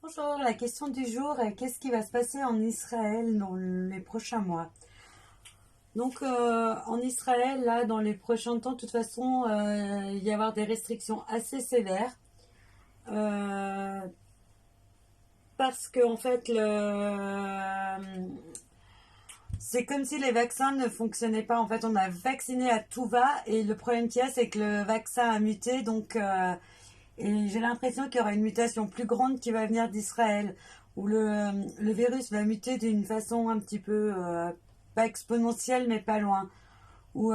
Bonjour, la question du jour est qu'est-ce qui va se passer en Israël dans les prochains mois? Donc en Israël, là, dans les prochains temps, de toute façon, il va y avoir des restrictions assez sévères euh, parce que en fait, c'est comme si les vaccins ne fonctionnaient pas. En fait, on a vacciné à tout va et le problème qu'il y a, c'est que le vaccin a muté, donc et j'ai l'impression qu'il y aura une mutation plus grande qui va venir d'Israël, où le virus va muter d'une façon un petit peu, pas exponentielle, mais pas loin. Où,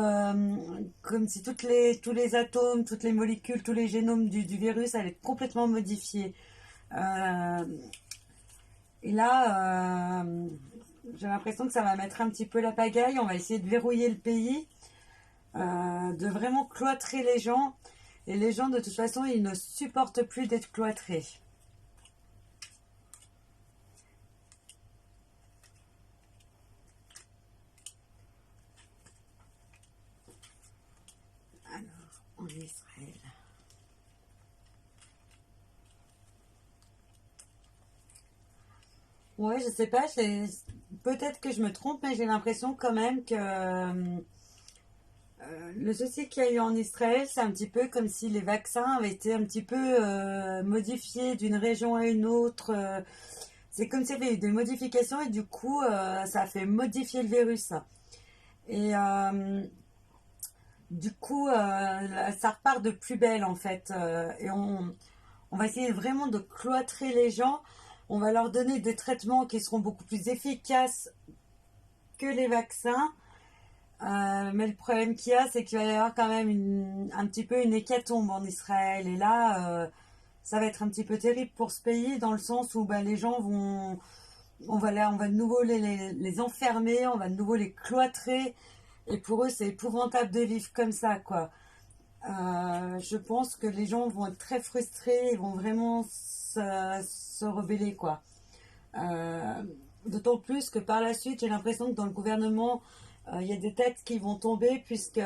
comme si tous les atomes, toutes les molécules, tous les génomes du virus allaient être complètement modifiés. Euh, et là, j'ai l'impression que ça va mettre un petit peu la pagaille. On va essayer de verrouiller le pays, de vraiment cloîtrer les gens. Et les gens, de toute façon, ils ne supportent plus d'être cloîtrés. Alors, en Israël. Ouais, je sais pas, peut-être que je me trompe, mais j'ai l'impression quand même que le souci qu'il y a eu en Israël, c'est un petit peu comme si les vaccins avaient été un petit peu modifiés d'une région à une autre. C'est comme s'il y avait eu des modifications et du coup, ça a fait modifier le virus. Et du coup, ça repart de plus belle en fait. On va essayer vraiment de cloîtrer les gens. On va leur donner des traitements qui seront beaucoup plus efficaces que les vaccins. Mais le problème qu'il y a, c'est qu'il va y avoir quand même un petit peu une hécatombe en Israël. Et là, ça va être un petit peu terrible pour ce pays dans le sens où bah, les gens vont... on va de nouveau les enfermer, on va de nouveau les cloîtrer. Et pour eux, c'est épouvantable de vivre comme ça, quoi. Je pense que les gens vont être très frustrés, ils vont vraiment se rebeller, quoi. Euh, D'autant plus que par la suite, j'ai l'impression que dans le gouvernement, il y a des têtes qui vont tomber puisque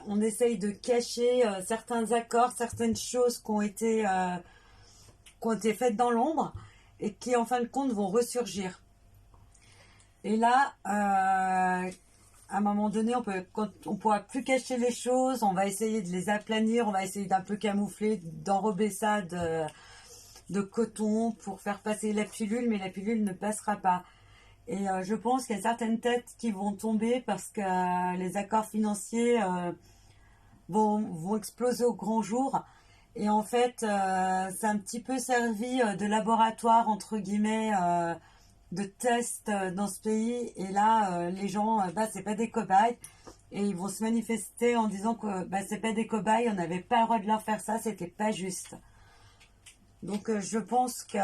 on essaye de cacher certains accords, certaines choses qui ont été faites dans l'ombre et qui en fin de compte vont ressurgir. Et là, à un moment donné, quand on pourra plus cacher les choses, on va essayer de les aplanir, on va essayer d'un peu camoufler, d'enrober ça de coton pour faire passer la pilule, mais la pilule ne passera pas. Et je pense qu'il y a certaines têtes qui vont tomber parce que les accords financiers vont exploser au grand jour. Et en fait, c'est un petit peu servi de laboratoire, entre guillemets, de test dans ce pays. Et là, les gens, bah, c'est pas des cobayes. Et ils vont se manifester en disant que bah, c'est pas des cobayes, on n'avait pas le droit de leur faire ça, c'était pas juste. Donc je pense que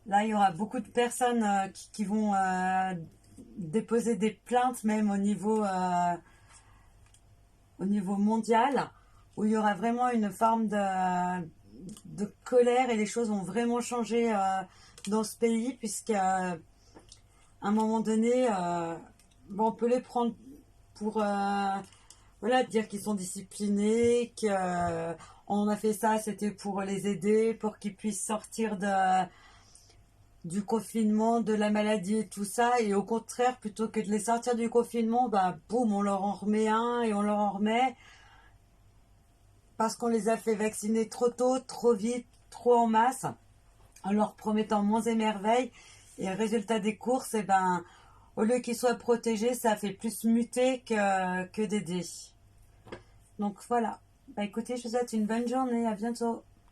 là, il y aura beaucoup de personnes qui vont déposer des plaintes même au niveau mondial, où il y aura vraiment une forme de colère et les choses vont vraiment changer dans ce pays, puisqu'à un moment donné, bon, on peut les prendre pour voilà, dire qu'ils sont disciplinés, qu'on a fait ça, c'était pour les aider, pour qu'ils puissent sortir du confinement, de la maladie et tout ça. Et au contraire, plutôt que de les sortir du confinement, bah boum, on leur en remet un et on leur en remet parce qu'on les a fait vacciner trop tôt, trop vite, trop en masse, en leur promettant monts et merveilles. Et le résultat des courses, eh ben, au lieu qu'ils soient protégés, ça fait plus muter que d'aider. Donc voilà. Bah écoutez, je vous souhaite une bonne journée. À bientôt.